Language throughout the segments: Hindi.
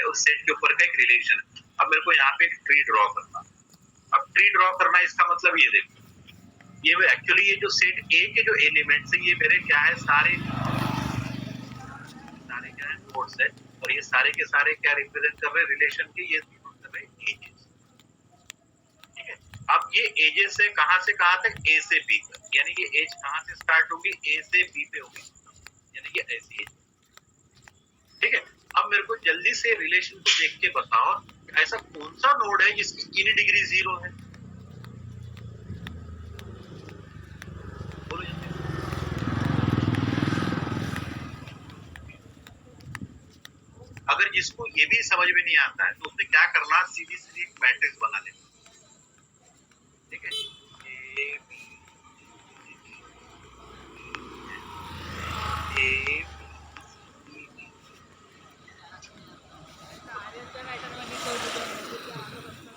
उस सेट के ऊपर का एक रिलेशन है। अब मेरे को यहाँ पे एक ट्री ड्रॉ करना। अब ट्री ड्रॉ करना इसका मतलब ये देखो, ये एक्चुअली ये जो सेट ए के जो एलिमेंट्स है ये मेरे क्या है, सारे क्या है, नोड्स है, और ये सारे के सारे क्या रिप्रेजेंट कर रहे हैं, रिलेशन के, ये रिप्रेजेंट कर रहे हैं एजेस। ठीक है, अब ये एजेस है कहां से कहां तक, ए से बी तक, यानी ये एज कहां से स्टार्ट होगी, ए से बी पे होगी, यानी ये ऐसी एज। ठीक है, अब मेरे को जल्दी से रिलेशन को देख के बताओ, ऐसा कौन सा नोड है जिसकी इन डिग्री 0 है। बोलो जल्दी। अगर जिसको ये भी समझ में नहीं आता है तो उसने क्या करना, सीधी सीधी एक मैट्रिक्स बना लेना। ठीक है, ए बी ए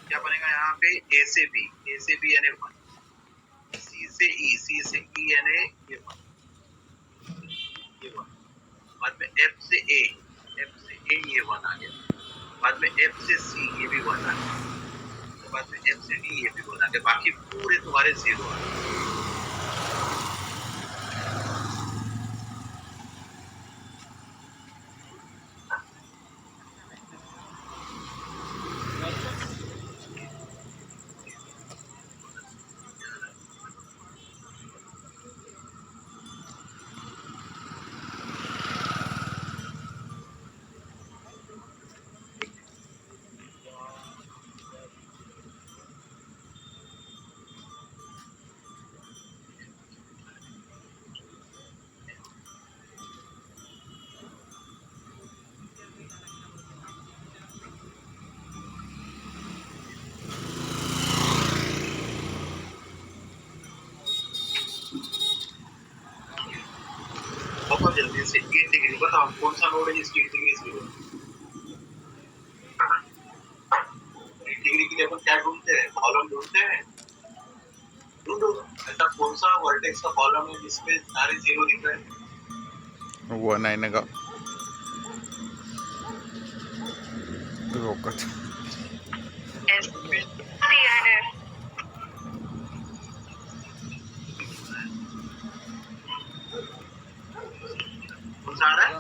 क्या बनेगा यहाँ पे, ए से बी यानी 1, सी से ई यानी ये 1, बाद में एफ से ए ये 1 आ गया, बाद में एफ से सी ये भी 1 आ गया, तो बाद में एफ से डी ये भी 1 आ गया, बाकी पूरे तुम्हारे 0 आ गए। बहुत जल्दी से 8 डिग्री बताओ कौन सा नोड है जिसकी 8 डिग्री 0 है। 8 डिग्री के लिए अपन क्या ढूंढते हैं, कॉलम ढूंढते हैं। ढूंढो ऐसा कौन सा वर्टेक्स का कॉलम है जिसमें सारे 0 दिख रहे हैं। वो नहीं का रोकत कौन सा आ रहा है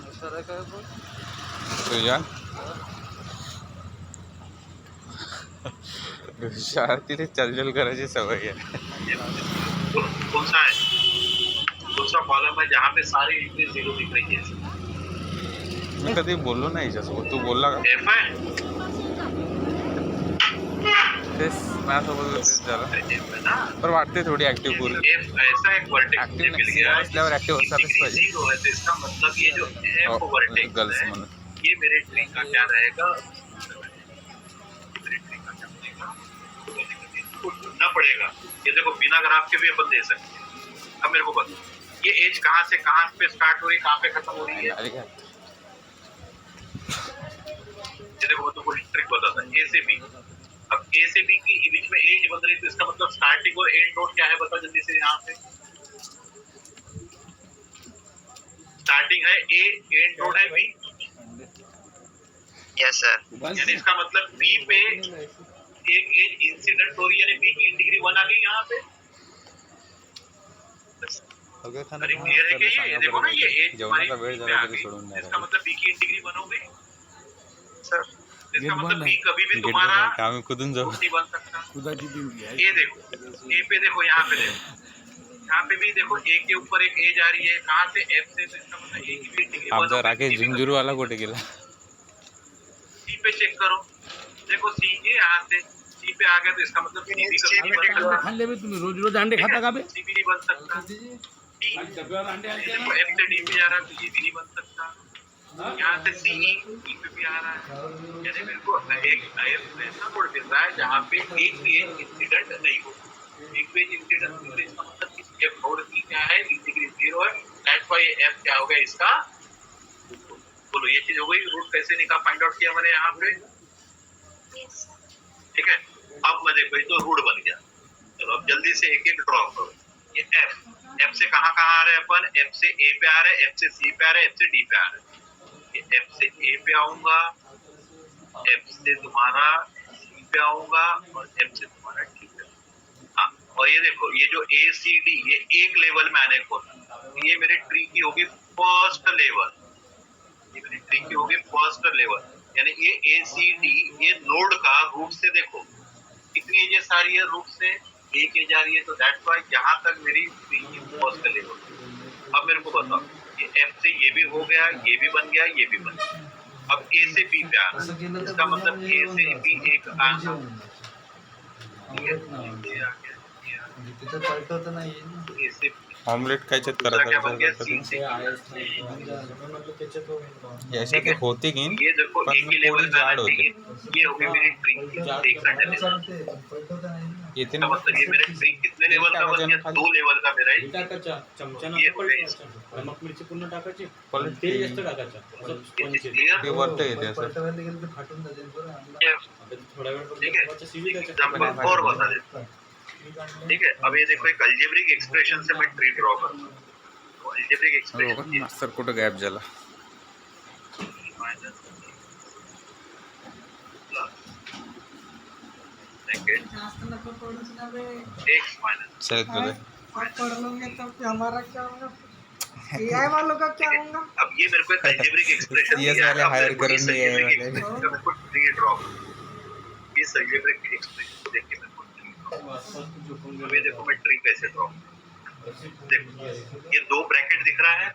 तो यार शाळेत चलजल करायची सवय आहे। कौन सा है, कौन सा कॉलम है जहाँ पे सारे इतने 0 दिख रही है। मी कधी बोललो नाही हिच्यासोबत, तू बोलला का? एफ है, तेच माझ्यासोबत तेच झालं, एफ है ना, पर वाटते थोडी ऍक्टिव्ह पूरी एफ ऐसा एक वर्टेक्स मुझे मिल गया है असल्यावर ऍक्टिव्ह असायलाच पाहिजे। 0 है, तो इसका मतलब ये जो एफ वर्टेक्स गर्ल्स है म्हणून ये मेरे ट्री का क्या रहेगा, ढूंढना पड़ेगा। ये देखो बिना ग्राफ के भी अपन दे सकते हैं। अब मेरे को बता ये एज कहाँ से कहाँ पे स्टार्ट हो रही है, कहाँ पे खत्म हो रही है। ये देखो मैं तुमको ट्रिक बताता हूँ, ए से बी। अब ए से बी की बीच में एज बन रही है तो इसका मतलब स्टार्टिंग और एंड नोड क्या है, बताओ जल्दी से। यहाँ पे स्टार्टिंग है ए, एंड नोड है बी। Yes sir. यानी इसका मतलब बी पे एक एज इंसिडेंट हो रही है, यानी बी की डिग्री 1 आ गई यहाँ पे। अरे क्लियर है क्या ये देखो ना, ये एज जेवणाचा वेळ झाला तरी सोडून नाही इसका मतलब बी की डिग्री 1 हो गई सर। इसका मतलब बी कभी भी तुम्हारा काम खुदून जाऊ नहीं बन सकता। ये देखो ए पे देखो, यहाँ पे देखो, यहाँ पे भी देखो ए के ऊपर एक एज आ रही है कहाँ से, एफ से, तो इसका मतलब ए की भी डिग्री 1 आमचा राकेश झुंझुरू वाला कुठे गेला। सी पे चेक करो, देखो सी ये यहाँ से सी पे आ गया तो इसका मतलब सी भी कभी नहीं बन सकता। खाल्ले बे तुम्ही रोज रोज अंडे खाता का बे? सी भी नहीं बन सकता। देखो एफ से डी पे जा रहा है तो ये भी नहीं बन सकता। यहाँ से सी ई पे भी आ रहा है, यानी मेरे को एक ऐसा कोड मिल रहा है जहाँ पे एक भी इंसिडेंट नहीं हो। एक भी इंसिडेंट नहीं हो इसका मतलब कि एफ नोड की क्या है, डिग्री 0 है, दैट्स व्हाई एफ क्या हो गया इसका। बोलो ये चीज हो गई। रूट कैसे निकाल फाइंड आउट किया मैंने यहाँ पे, ठीक है। अब मैं देखो तो रूट बन गया। चलो अब जल्दी से एक एक ड्रॉ करो। ये एफ से कहाँ कहाँ आ रहे हैं अपन, एफ से ए पे आ रहे हैं, एफ से सी पे आ रहे हैं, एफ से डी पे आ रहे हैं। एफ से ए पे आऊंगा, एफ से तुम्हारा सी पे आऊंगा और एफ से तुम्हारा डी पे। हाँ, और ये देखो ये जो ए सी डी ये एक लेवल में आने को, ये मेरे ट्री की होगी फर्स्ट लेवल, ये मेरी ट्री की होगी फर्स्ट लेवल, यानी ये ए सी डी ये नोड का रूट से देखो कितनी एजेस आ रही है, रूट से एक एज आ रही है, तो दैट्स व्हाई यहाँ तक मेरी ट्री की फर्स्ट लेवल। अब मेरे को बताओ ये एफ से ये भी हो गया, ये भी बन गया, ये भी बन गया। अब ए से बी पे आना, इसका मतलब ए से बी एक आना, ठीक है, ये आ गया, ये आ गया। तिथं पलटवत नाही ए से बी ऑमलेट कायच्यात दूसरा क्या करायचा बन गया, विचार सी करते से याच्या ते होते की ये देखो पण एक ही लेवल थोडी पे आना जाड होते चाहिए, ये होगी मेरी ट्री एक लेवल। येते इसका ना मतलब ये मेरे ट्री कितने लेवल का बन गया, 2 लेवल का मेरा है। टाकायच्या चमच्यानं ये पलटायचं. नमक मिरची पूर्ण टाकायची पलट तेल जास्त टाकायचं असं स्पंज क्लियर, ते वरत येते असं पलटवायला गेलं तर फाटून जाते बरं. आता थोडा वेळ ठीक है, बघायचं सीवी द्यायचं एग्जांपल और बता देता हूं। ठीक है, अब ये देखो एक अल्जेब्रिक एक्सप्रेशन से मैं ट्री ड्रॉ करूं, तो अल्जेब्रिक एक्सप्रेशन मास्तर कुठं गॅप झाला एक्स माइनस चल तुझे पढ़ लोगे तब कि हमारा क्या होगा, AI वालों का क्या होगा। अब ये मेरे को एक अल्जेब्रिक एक्सप्रेशन CS दिया है, वाले अब hire मेरे को इस करेंगे AI algebraic वाले। expression का मेरे को ट्री ड्रॉ करूं, इस अल्जेब्रिक एक्सप्रेशन को देख के मेरे को ट्री ड्रॉ, अब ये देखो मैं ट्री कैसे ड्रॉ, देखो ये 2 ब्रैकेट दिख रहा है,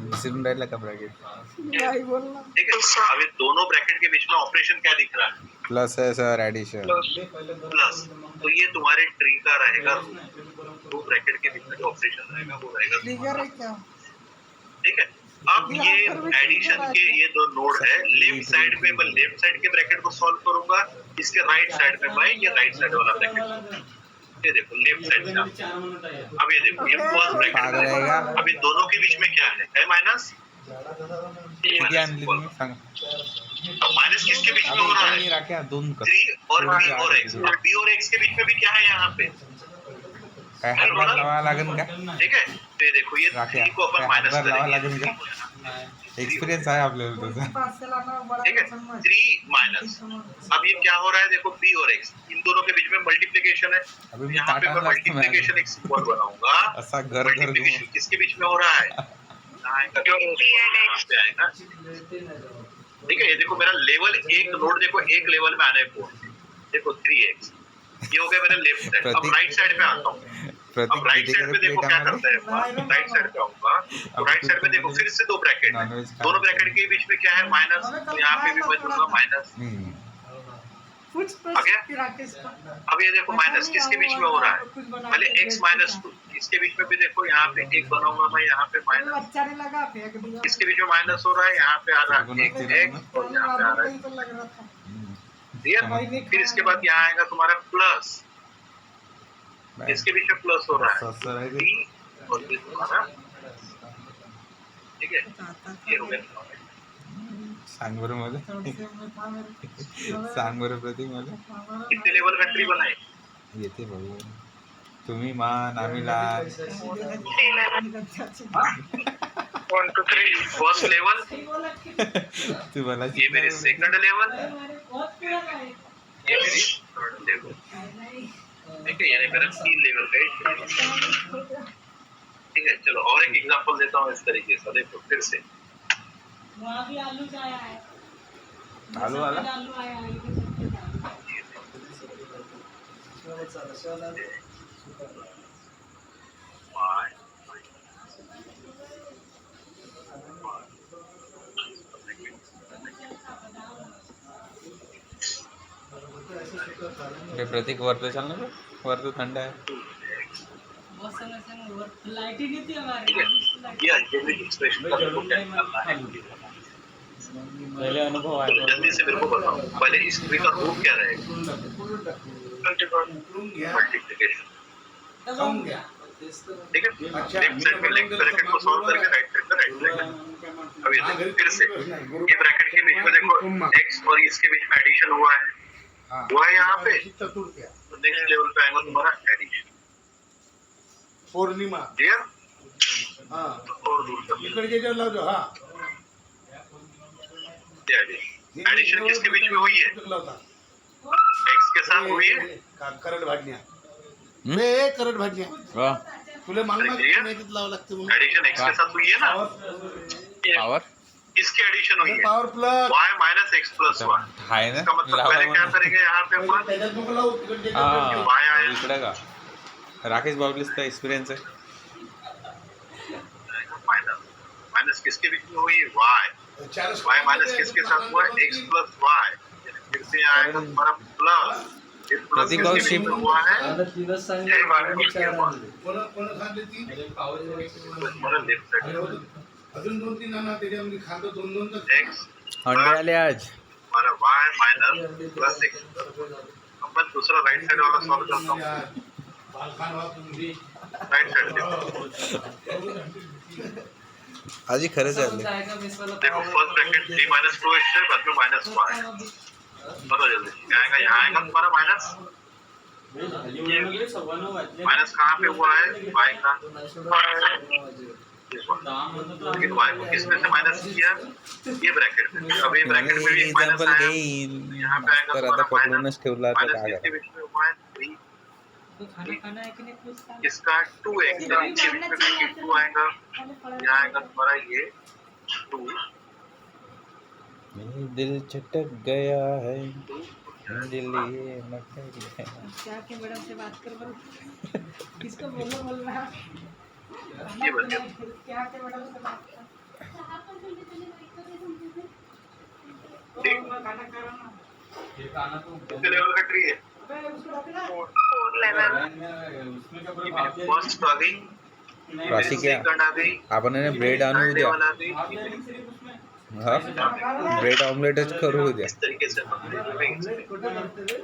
विसरून राहिला का ब्रॅकेट नहीं बोलना। ठीक है। अब ये दोनों ब्रैकेट के बीच में ऑपरेशन क्या दिख रहा है, प्लस है सर एडिशन प्लस, तो ये तुम्हारे ट्री का रहेगा, 2 ब्रैकेट के बीच में जो ऑपरेशन रहेगा वो रहेगा ट्रिगर है क्या, ठीक है। अब ये एडिशन के ये 2 नोड है, लेफ्ट साइड पे मैं लेफ्ट साइड के ब्रैकेट को सॉल्व करूंगा, इसके राइट साइड पे मैं ये राइट साइड वाला ब्रैकेट, ये देखो लेफ्ट साइड से, अब ये देखो ये फर्स्ट ब्रैकेट रहेगा। अब इन दोनों के बीच में क्या है माइनस, किती आणली तुम्ही सांगा अब माइनस किसके बीच में हो रहा है, राख्या दोन कर 3 और b और x, और b और x के बीच में भी क्या है यहाँ पे, काय हातभार लावा लागेल का ठीक है। तो ये देखो ये राख्या 3 को अपन काय माइनस हातभार लावा करेंगे, लागेल का एक्सपिरियंस आहे आपल्याला तुझा पास से लाना बड़ा ठीक है, 3 माइनस, अब ये क्या हो रहा है देखो b और x इन दोनों के बीच में मल्टीप्लिकेशन है, अभी मी यहाँ पे मैं ताटाला मल्टीप्लिकेशन एक सिंबल बनाऊंगा, असा घर घर मल्टीप्लिकेशन किसके बीच में हो रहा है, यहाँ आएगा पे आएगा, ठीक है। ये देखो मेरा लेवल एक नोड देखो एक लेवल में आने को, देखो 3x ये हो गया मेरा लेफ्ट साइड। अब राइट साइड पे आता हूँ, अब राइट साइड पे देखो क्या करता है, राइट साइड पे आऊंगा तो राइट साइड पे देखो फिर से 2 ब्रैकेट, दोनों ब्रैकेट के बीच में क्या है माइनस, तो यहाँ पे भी मैं दूंगा माइनस, कुछ आ गया। राकेश का अब ये देखो माइनस किसके बीच में हो रहा है, पहले x माइनस 2 इसके बीच में भी देखो यहाँ पे एक बनाऊंगा मैं, यहाँ पे माइनस, अच्छा नहीं लगा फेंक दिया, इसके बीच में माइनस हो रहा है, यहाँ पे आ रहा है x और यहाँ पे आ रहा है, तो लग रहा था क्लियर। फिर इसके बाद यहाँ आएगा तुम्हारा प्लस, इसके बीच में प्लस हो रहा है b और ये तुम्हारा, ठीक है, ये हो गया तुम्हारा। सांग बरं मला सांग बरं प्रतीक मला कितने लेवल का ट्री बनाए, येते भाऊ तुम्ही मान आम्ही लहान 1 2 3 फर्स्ट लेवल, तू मला ये मेरी सेकंड लेवल, ये मेरी थर्ड लेवल, ठीक है, यानी मेरा 3 लेवल का है, ठीक है। चलो और एक एग्जांपल देता हूँ इस तरीके से, देखो फिर से वहाँ भी आलू आया है, आलू वाला आलू आया है, रे प्रतीक वरतं चाल ना वरतं थंड आहे बहुत समय से लाइट ही नहीं थी ठीक है, हमारे, ये अल्जेब्रिक एक्सप्रेशन का मेरे को क्या करना है, पहले अनुभव तो आहे जल्दी से मेरे को बताओ पहले इस ट्री का रूट क्या रहेगा, मल्टीप्लिकेशन, ठीक है। लेफ्ट साइड में लेफ्ट ब्रैकेट को सॉल्व करके राइट साइड में राइट ब्रैकेट, अब ये देखो फिर से ये ब्रैकेट के बीच में देखो x और इसके बीच में एडिशन हुआ है यहाँ पे, तो नेक्स्ट लेवल पे आएगा तुम्हारा एडिशन, पौर्णिमा क्लियर। हाँ और दूर कर इकडे लावतो हा एडिशन, एडिशन किसके बीच में हुई है? एक्स के साथ हुई है। करंट भाडण्या हम्म? ए करंट भाडण्या वा तुला मालूम अरे आहे ये? नाही लावं लागतं म्हणून एडिशन एक्स के साथ हुई है ना? पावर किसकी एडिशन हुई है? Power plug y minus x plus one. आहे ना इसका मतलब लावा पहले क्या म्हणून. करेंगे यहाँ पे अपन? त्याच्यात नको लावू तिकडे हा वाय आहे. इकडे का राकेश बाबलीसचा एक्सपिरियन्स आहे. माइनस माइनस किसके बीच में हुई है? y y माइनस किसके साथ हुआ है? x plus y। फिर से आएगा हमारा प्लस। ये प्लस प्रतीक भाऊ किसके बीच शिफ्ट में हुआ है? मला तीनच हे सांगितलं बारे में चार क्या आणले. कोण सांगली ती हमारा लेफ्ट साइड अजून 2-3 आणा त्याच्यामध्ये खातो 2-2 तर x अंडे आले आज. हमारा y माइनस प्लस x। अब मैं दूसरा राइट साइड वाला सॉल्व करता हूँ। बालखान वा तुम्ही राइट साइड आजी खरं चालले. देखो फर्स्ट ब्रैकेट 3 माइनस 2x है, बाद में माइनस y। बताओ जल्दी क्या आएगा? यहाँ आएगा तुम्हारा माइनस। माइनस कहाँ पे हुआ है? y का। लेकिन y को किसमें से माइनस किया? ये ब्रैकेट में। अब ये ब्रैकेट में भी एक माइनस एक्झाम्पल आया। घेईन यहाँ पे आएगा तर आता तुम्हारा पकडूनच माइनस। ठेवला तर माइनस काय किसके करा. बीच में हुआ है? 3 तो खाना खाना है कि नहीं पूछता इसका 2x के बीच में ब्रैकेट 2 आएगा। यहाँ आएगा तुम्हारा ये 2 मेरा दिल चटक गया है दिल ये मटक गया. क्या के मैडम से बात कर बोल किसको बोल रहा ये बन गया। क्या के मैडम से बात कर ठीक। खाना खा रहा ना कितने लेवल का ट्री है? अबे उसको रखना 4 लेवल। फर्स्ट आ गई, राशि क्या सेकंड आ गई, आपण आहे ना ब्रेड आणू थर्ड उद्या. लेवल आ गई। हा ब्रेड ऑमलेटच करू उद्या. इस तरीके से ऑमलेट कुठे करते रे?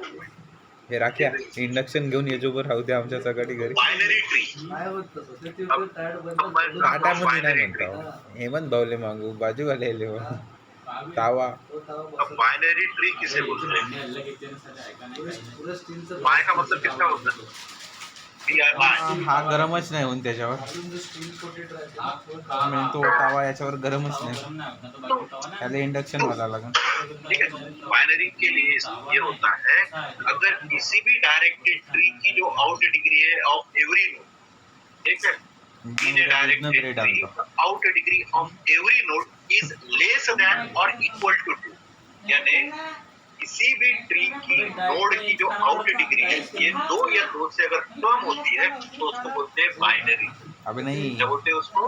हे राख्या इंडक्शन घेऊन येजोबर राहू द्या आमच्या सकाळी घरी. Binary tree. काय होत तसं ते तिथे टायर बंद अब मैं करून आटामध्ये नाही binary tree। म्हणतो हेमंत भाऊले मागू बाजूवाले आले हो. तावा तो तवा अब बसत. बायनरी ट्री किसे बोलते हैं? पुरं स्टीलचं बाय का मतलब किसका होता है? DIY। हा गरमच नाही होऊन त्याच्यावर. अजून जो स्टील कोटेड राहते म्हणून तो तावा याच्यावर गरमच नाही. त्याला इंडक्शन वाला लागेल. ठीक है। बाइनरी के लिए ये होता है अगर किसी भी डायरेक्टेड ट्री की जो आउट डिग्री है ऑफ एवरी नोड, ठीक है, इन ए डायरेक्टेड ब्रेड ट्री आणतो. Out degree of every node is less than और इक्वल टू 2। यानी किसी भी ट्री की नोड की जो आउट डिग्री है ये 2 या 2 से अगर कम होती है तो उसको बोलते हैं बाइनरी। अभी नहीं क्या बोलते हैं उसको?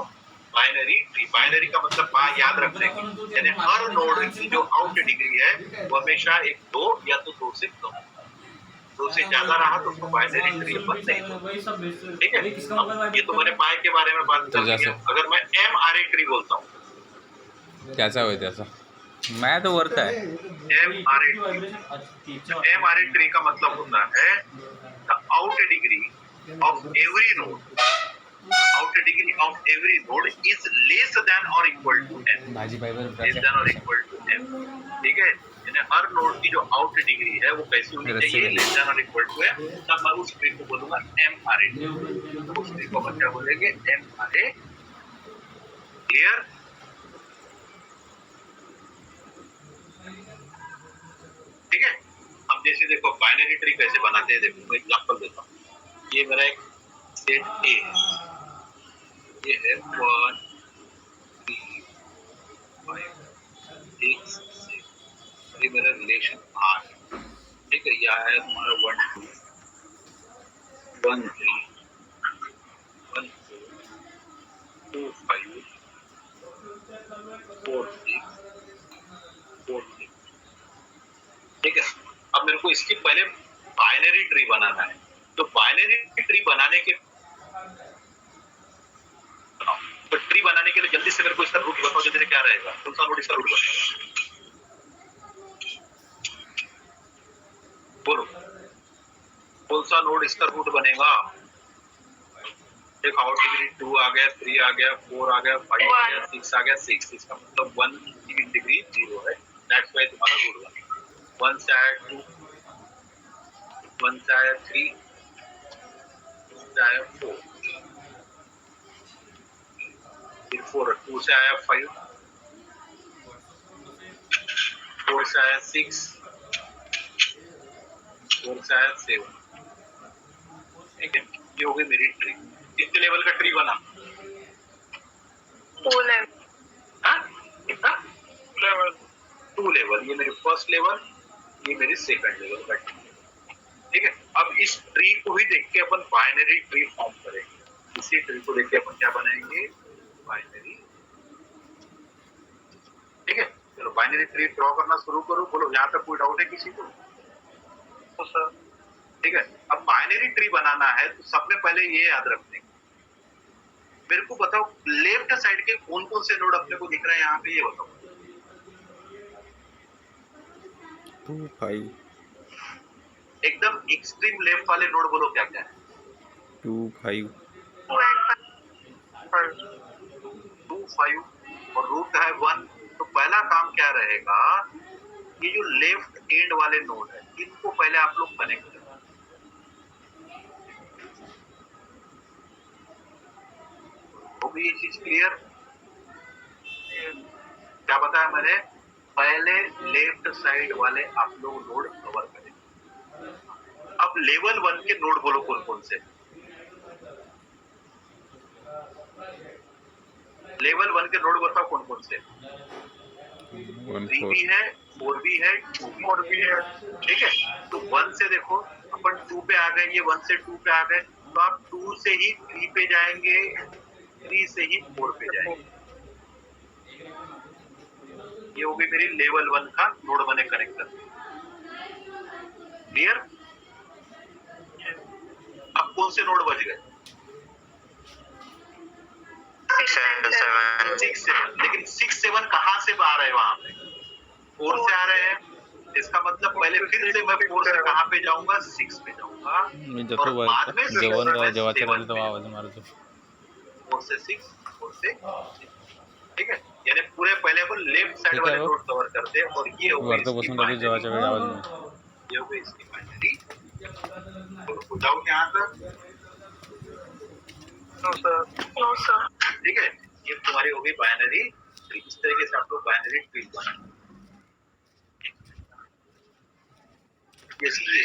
Binary tree. बाइनरी का मतलब याद रखने की, यानी हर नोड की जो आउट डिग्री है वो हमेशा एक 2 या तो 2 से कम। 2 से ज्यादा रहा तो उसको बाइनरी ट्री अपन नहीं बोलते। ठीक है। अब ये तो मैंने पाई के बारे में बात कर दी है। अगर मैं MRA ट्री बोलता हूँ, त्याचा होय त्याचा मैं तो वर्क है. MRA ट्री का मतलब होता है the out degree of every node, out degree of every node is less than और इक्वल टू m। भाजी पाइबर लेस देन और इक्वल टू m। ठीक है। यानी हर नोड की जो आउट डिग्री है वो कैसी होनी चाहिए? लेस देन और इक्वल टू m। तब मैं उस ट्री को बोलूंगा MRA ट्री। तो उस ट्री को हम क्या बोलेंगे? MRA। क्लियर? ठीक है। अब जैसे देखो बाइनरी ट्री कैसे बनाते हैं, देखो मैं एग्जांपल देता हूँ। ये मेरा एक सेट ए है, ये है 1 3 5 6 7, ये मेरा रिलेशन R है। ठीक है। यह है तुम्हारा 1 2 1 3 1 4 2 5 4 6 4 6। ठीक है। अब मेरे को इसकी पहले बाइनरी ट्री बनाना है। तो बाइनरी ट्री बनाने के तो ट्री बनाने के लिए जल्दी से मेरे को इसका रूट बताओ, जल्दी से क्या रहेगा? कौन सा नोड इसका रूट बनेगा? बोलो, कौन सा नोड इसका रूट बनेगा? देखो आउट डिग्री 2 आ गया, 3 आ गया, 4 आ गया, 5 आ गया, 6 आ गया, 6। इसका मतलब 1 की डिग्री 0 है। दैट्स व्हाई तुम्हारा रूट बनेगा। 1 से आया 2, 1 से आया 3, 2 से आया 4, फिर 4 2 से आया 5, 4 से आया 6, 4 से आया 7। ठीक है, ये हो गई मेरी ट्री। कितने लेवल का ट्री बना? 2 लेवल। हाँ? कितना? 2 लेवल। ये मेरी फर्स्ट लेवल, ये मेरी सेकंड लेवल का ट्री। ठीक है, अब इस ट्री को ही देख के अपन बाइनरी ट्री फॉर्म करेंगे। इसी ट्री को देख के अपन क्या बनाएंगे? बाइनरी। ठीक है, चलो बाइनरी ट्री ड्रॉ करना शुरू करो। बोलो, यहाँ तक कोई डाउट है किसी को? तो सर ठीक है, अब बाइनरी ट्री बनाना है तो सबसे पहले ये याद रखने, मेरे को बताओ लेफ्ट साइड के कौन कौन से नोड अपने को दिख रहे हैं यहाँ पे, ये बताओ। 2 5 एकदम एक्सट्रीम लेफ्ट वाले नोड बोलो क्या क्या है? 2 5 2 and 2 5 और रूट है 1। तो पहला काम क्या रहेगा, ये जो लेफ्ट एंड वाले नोड है इनको पहले आप लोग कनेक्ट करें। हो गई ये चीज क्लियर? क्या बताया मैंने? पहले लेफ्ट साइड वाले आप लोग नोड कवर करें। अब लेवल 1 के नोड बोलो कौन कौन से? लेवल 1 के नोड बताओ कौन कौन से? 1 3 4 भी है, 4 भी है, 2 भी है। ठीक है, तो 1 से देखो अपन 2 पे आ गए, ये 1 से 2 पे आ गए, तो आप 2 से ही 3 पे जाएंगे, 3 से ही 4 पे जाएंगे। ये हो गई मेरी लेवल 1 का नोड बने कनेक्टर। क्लियर? अब कौन से नोड बच गए? 6 and 7। 6 7। लेकिन 6 7 कहाँ से आ रहे हैं? वहां पे 4 से आ रहे हैं। इसका मतलब पहले फिर से मैं 4 से कहाँ पे जाऊंगा? 6 पे जाऊंगा। मी और जातो बाद में जेवण जेवायचं 7 राहिलं पे तेव्हा आवाज मारतो 4 से 6, 4 से 6। ठीक है, यानी पूरे पहले अपन लेफ्ट साइड ठीक है, वाले वो नोड कवर करते हैं और ये हो गई वरतो बसून राहिली जेवायच्या वेळी आवाज नाही. ये हो गई इसकी बाइनरी। तो डाउट यहाँ तक? No sir. ठीक है, ये तुम्हारी हो गई बाइनरी। इस तरीके से आप लोग बाइनरी ट्री बनाएंगे। इसलिए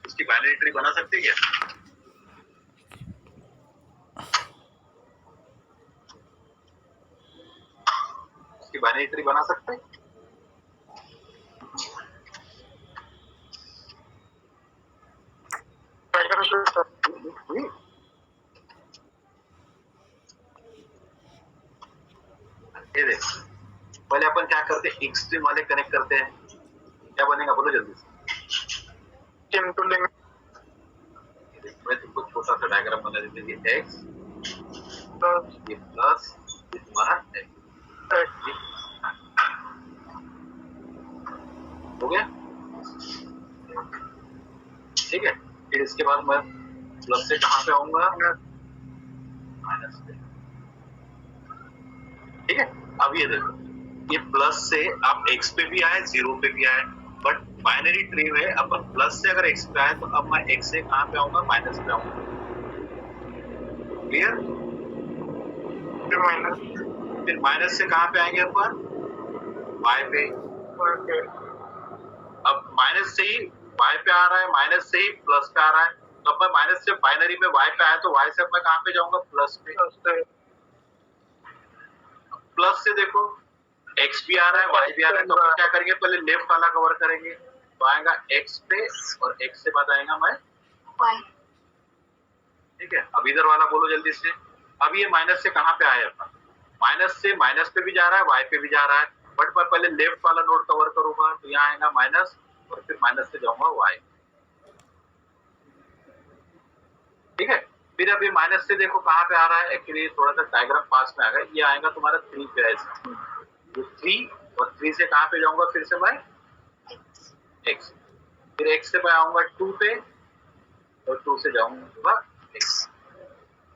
इसकी बाइनरी ट्री बना सकते हैं क्या? इसकी बाइनरी ट्री बना सकते हैं? ये देख, पहले अपन क्या करते हैं? एक्सट्रीम वाले कनेक्ट करते हैं। क्या बनेगा बोलो जल्दी से। मैं तुमको छोटा सा डायग्राम बना देते हैं। ये एक्स ये प्लस ये तुम्हारा एक्स हो गया। ठीक है, फिर इसके बाद मैं प्लस से कहाँ पे आऊंगा? माइनस पे। ठीक है, अब ये देखो, ये प्लस से आप एक्स पे भी आए, 0 पे भी आए, बट बाइनरी ट्री में अपन प्लस से अगर एक्स पे आए तो अब मैं एक्स से कहाँ पे आऊंगा? माइनस पे आऊंगा। क्लियर? फिर माइनस से कहाँ पे आएंगे अपन? वाई पे। अब माइनस से ही वाई पे आ रहा है, माइनस से ही प्लस पे आ रहा है, तो अब मैं माइनस से बाइनरी में वाई पे आया तो वाई से अब मैं कहाँ पे जाऊंगा? प्लस पे। प्लस से देखो एक्स भी आ रहा है, वाई भी आ रहा है, तो अपन क्या करेंगे? पहले लेफ्ट वाला कवर करेंगे, तो आएगा एक्स पे और एक्स से बाद आएगा मैं वाई। ठीक है, अब इधर वाला बोलो जल्दी से। अब ये माइनस से कहाँ पे आया अपन? माइनस से माइनस पे भी जा रहा है, वाई पे भी जा रहा है, बट मैं पहले लेफ्ट वाला नोड कवर करूंगा, तो यहाँ आएगा माइनस और फिर माइनस से जाऊंगा वाई। ठीक है, फिर अभी माइनस से देखो कहाँ पे आ रहा है? एक्चुअली थोड़ा सा डायग्राम पास में आ गया। ये आएगा तुम्हारा 3 पे, ये 3 और 3 से कहाँ पे जाऊंगा? फिर से मैं एक्स, फिर एक्स से मैं आऊंगा 2 पे और 2 से जाऊंगा एक्स।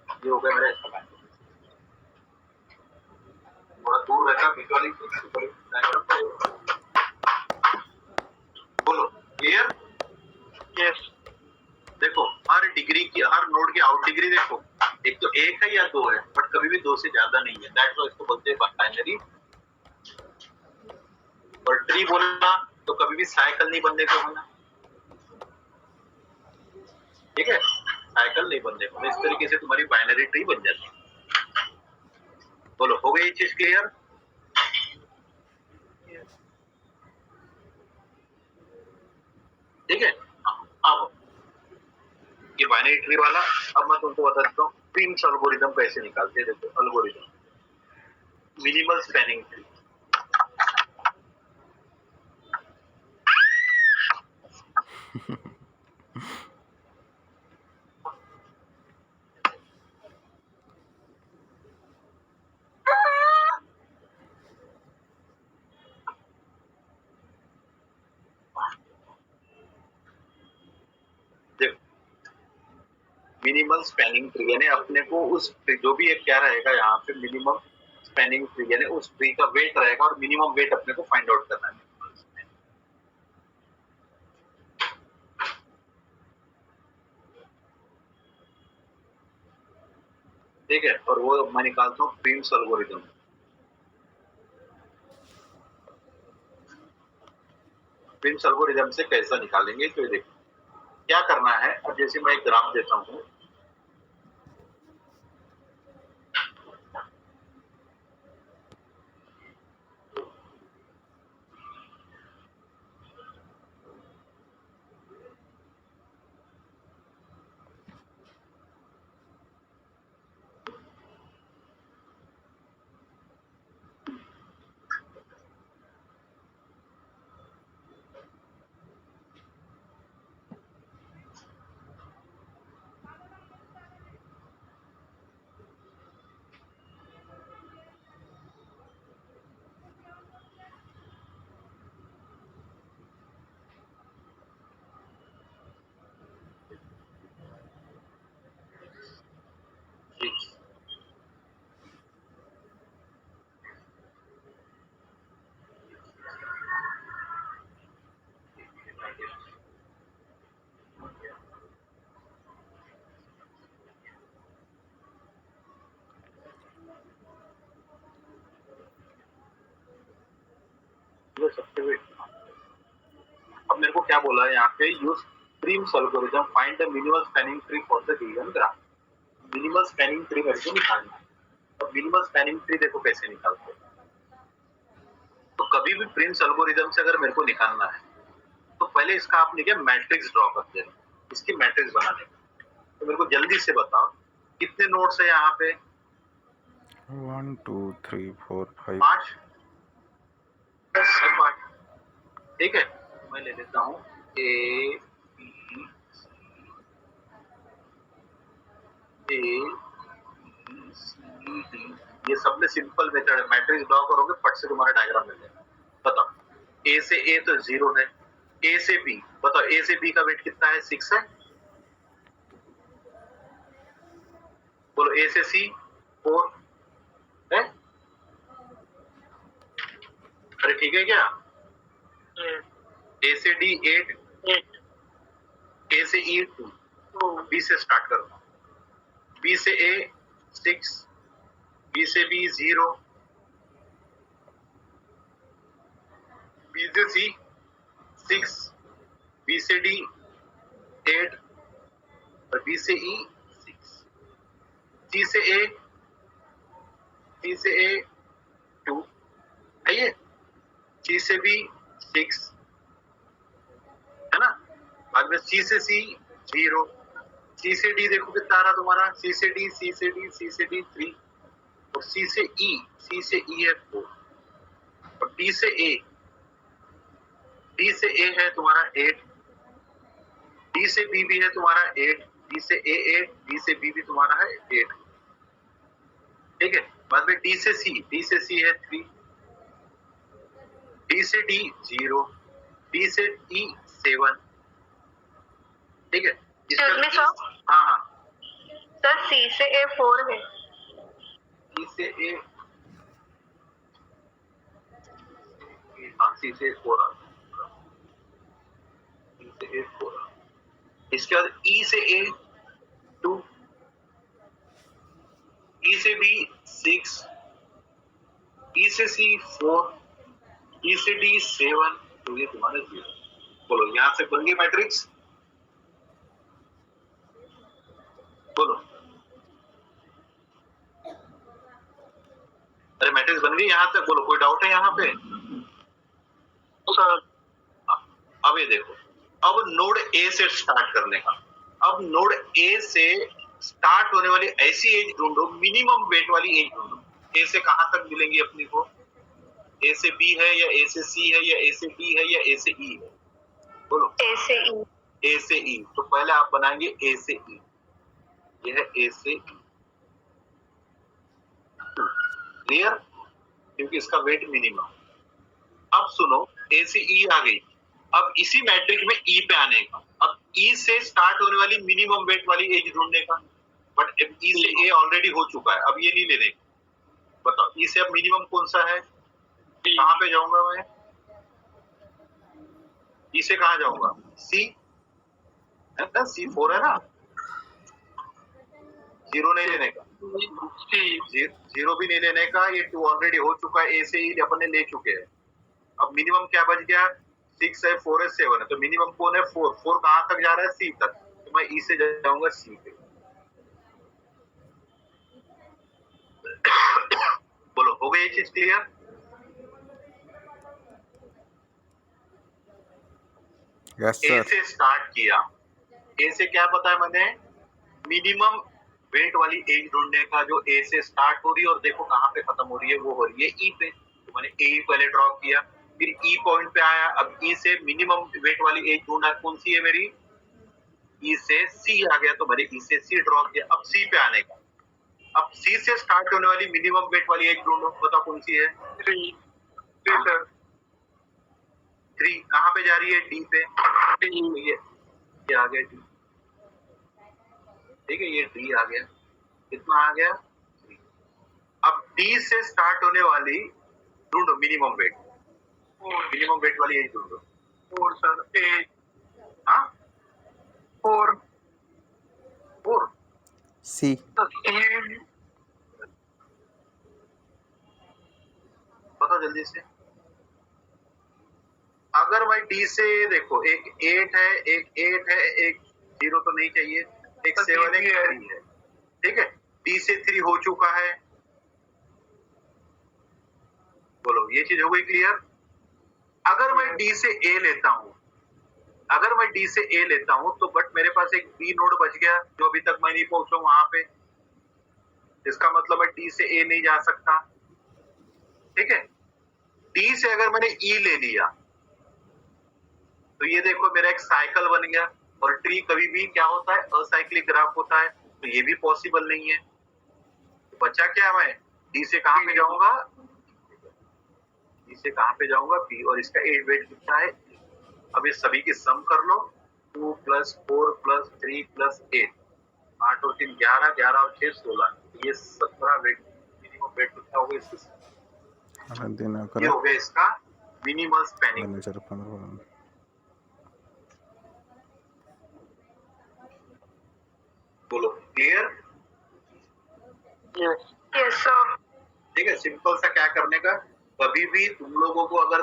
ये हो गया मेरा इसका थोड़ा दूर रहता विजुअली। बोलो क्लियर? यस। देखो हर डिग्री की, हर नोड की आउट डिग्री देखो, एक तो 1 है या 2 है, बट कभी भी 2 से ज्यादा नहीं है। दैट वाइज इसको बोलते हैं बाइनरी नहीं बोलना तो कभी भी साइकिल नहीं बनने को होना, ठीक है, साइकिल नहीं बनने को। इस तरीके से तुम्हारी बाइनरी ट्री बन जाती है। बोलो, हो गई ये चीज क्लियर? ठीक है, अब ये बाइनरी ट्री वाला, अब मैं तुमको बता देता हूँ प्रिम्स एल्गोरिथम कैसे निकालते हैं। देखो algorithm minimal spanning tree. Minimal spanning tree यानी अपने को उस जो भी एक क्या रहेगा यहाँ पे मिनिमम स्पैनिंग ट्री यानी उस ट्री का वेट रहेगा और मिनिमम वेट अपने को फाइंड आउट करना है। ठीक है, और वो मैं निकालता हूँ प्रिम्स एल्गोरिथम। प्रिम्स एल्गोरिथम से कैसा निकालेंगे तो ये देखो क्या करना है। अब जैसे मैं एक ग्राफ देता हूँ, अब मेरे को क्या बोला है यहाँ पे, use Prim's algorithm find the minimal spanning tree for the given graph. Minimal spanning tree मेरे को निकालना है। अब मिनिमल स्पैनिंग ट्री देखो कैसे निकालते हैं। तो कभी भी प्रिम्स एल्गोरिथम से अगर मेरे को निकालना है तो पहले इसका आपने क्या मैट्रिक्स ड्रॉ कर देना, इसकी मैट्रिक्स बना देना। तो मेरे को जल्दी से बताओ कितने नोड्स है यहाँ पे? 1 2 3 4 5 5। ठीक है, मैं ले लेता हूँ ए सी डी। ये सब में सिंपल मेथड है, मैट्रिक्स ड्रॉ करोगे फट से तुम्हारा डायग्राम मिल जाएगा। बताओ ए से ए तो 0 है, ए से बी बताओ, ए से बी का वेट कितना है? 6 है। बोलो ए से सी 4 है। अरे ठीक है क्या? ए से डी 8, ए से ई 2, बी से स्टार्ट करो। बी से ए 6, बी से बी 0, बी से सी 6, बी से डी 8 और बी से ई 6, सी से ए 2 है ये, सी से बी 6 है ना। बाद में सी से सी 0, सी से डी देखो कितना आ रहा तुम्हारा, सी से डी 3 और सी से ई है 4 और डी से ए है तुम्हारा 8, डी से बी भी है तुम्हारा 8, डी से ए 8, डी से बी भी तुम्हारा है 8। ठीक है, बाद में डी से सी है 3, डी से डी 0, डी से ई 7। ठीक है, हाँ सर सी से ए 4 है। सी से ए, हाँ सी से 4 आ गया, सी से ए 4। इसके बाद ई से ए 2, ई से बी 6, ई से सी 4, E से D 7, तो ये तुम्हारा 0। बोलो यहाँ से बन गई मैट्रिक्स, बोलो। अरे मैट्रिक्स बन गई यहाँ तक, बोलो कोई डाउट है यहाँ पे? सर अब ये देखो, अब नोड ए से स्टार्ट करने का। अब नोड ए से स्टार्ट होने वाली ऐसी एज ढूंढो, मिनिमम वेट वाली एज ढूंढो। ए से कहां तक मिलेंगी अपनी को? ए से बी है या ए से सी है या ए से डी है या ए से ई है? बोलो। ए से ई। ए से ई, तो पहले आप बनाएंगे ए से ई। यह है ए से ई, क्लियर? क्योंकि इसका वेट मिनिमम। अब सुनो, ए से ई आ गई। अब इसी मैट्रिक्स में ई पे आने का। अब ई से स्टार्ट होने वाली मिनिमम वेट वाली एज ढूंढने का। बट ई से ए ऑलरेडी हो चुका है, अब ये नहीं लेने का। बताओ ई से अब मिनिमम कौन सा है? कहां पे जाऊंगा मैं? ई से कहां जाऊंगा? सी है ना, C4 है ना। 0 नहीं लेने का, जीरो भी नहीं लेने का। ये 2 ऑलरेडी हो चुका है, ए से ई अपन ने ले चुके हैं। अब मिनिमम क्या बच गया? 6 है, 4 है, 7 है। तो मिनिमम कौन है? 4। 4 कहां तक जा रहा है? सी तक। तो मैं ई से जाऊंगा सी पे। बोलो हो गई ये चीज क्लियर? यस ए सर। से स्टार्ट किया। ए से क्या बताया मैंने? मिनिमम वेट वाली एज ढूंढने का, जो ए से स्टार्ट हो रही है और देखो कहां पे खत्म हो रही है, वो हो रही है ई पे। तो मैंने ए पहले ड्रॉ किया, फिर ई पॉइंट पे आया। अब ई से मिनिमम वेट वाली एज ढूंढना, कौन सी है मेरी? ई से सी आ गया, तो मैंने ई से सी ड्रॉ किया। अब सी पे आने का। अब सी से स्टार्ट होने वाली मिनिमम वेट वाली एज ढूंढो, बताओ कौन सी है? 3 सर। 3 कहां पे जा रही है? डी पे। ये आ गया डी, ठीक है, ये डी आ गया। कितना आ गया? 3। अब डी से स्टार्ट होने वाली ढूंढो मिनिमम वेट, मिनिमम वेट वाली एज ढूंढो। 4 सर। 8। हाँ 4 सी। बताओ जल्दी से। अगर भाई डी से देखो, एक 8 है, एक 8 है, एक 0 तो नहीं चाहिए, एक 7 एक 3 है, ठीक है। डी से 3 हो चुका है। बोलो ये चीज हो गई क्लियर? अगर मैं डी से ए लेता हूं, अगर मैं डी से ए लेता हूं तो बट मेरे पास एक बी नोड बच गया जो अभी तक मैं नहीं पहुंचा वहां पे। इसका मतलब मैं डी से ए नहीं जा सकता, ठीक है। डी से अगर मैंने ई ले लिया तो ये देखो मेरा एक साइकिल बन गया। और ट्री कभी भी क्या होता है? असाइक्लिक ग्राफ होता है, तो ये भी पॉसिबल नहीं है। तो बचा क्या? मैं डी से कहां पे जाऊंगा? डी से कहां पे जाऊंगा? बी। और इसका एज वेट कितना है? अब ये सभी की सम कर लो। 2 + 4 + 3 + 8, 8 और 3 11, 11 और 6 16, ये 17 वेट, मिनिमम वेट कितना होगा इसका? ये हो गया इसका मिनिमल स्पैनिंग। बोलो क्लियर? Yes sir. ठीक है, सिंपल सा क्या करने का, कभी भी तुम लोगों को अगर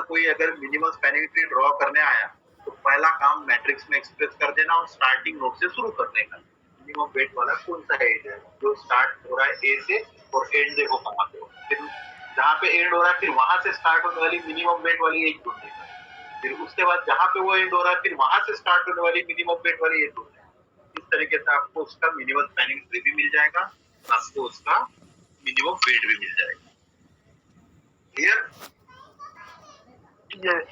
मिनिमल स्पैनिंग ट्री ड्रॉ करने आया तो पहला काम मैट्रिक्स में एक्सप्रेस कर देना और स्टार्टिंग नोड से शुरू करने का। मिनिमम वेट वाला कौन सा एज है जो स्टार्ट हो रहा है ए से और एंड देखो कहां पे हो। फिर जहां पे एंड हो रहा है फिर वहां से स्टार्ट होने वाली मिनिमम वेट वाली एज ढूंढने का। फिर उसके बाद जहां पे वो एंड हो रहा है फिर वहां से स्टार्ट होने वाली मिनिमम वेट वाली एज ढूंढने का। इस तरीके से आपको उसका मिनिमल स्पैनिंग ट्री भी मिल जाएगा, आपको उसका मिनिमम वेट भी मिल जाएगा। क्लियर? यस।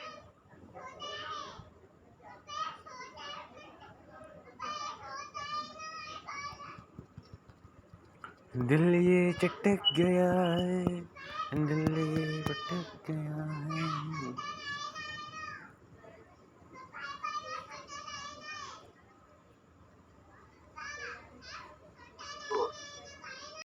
दिल ये चटक गया है, दिल ये भटक गया है।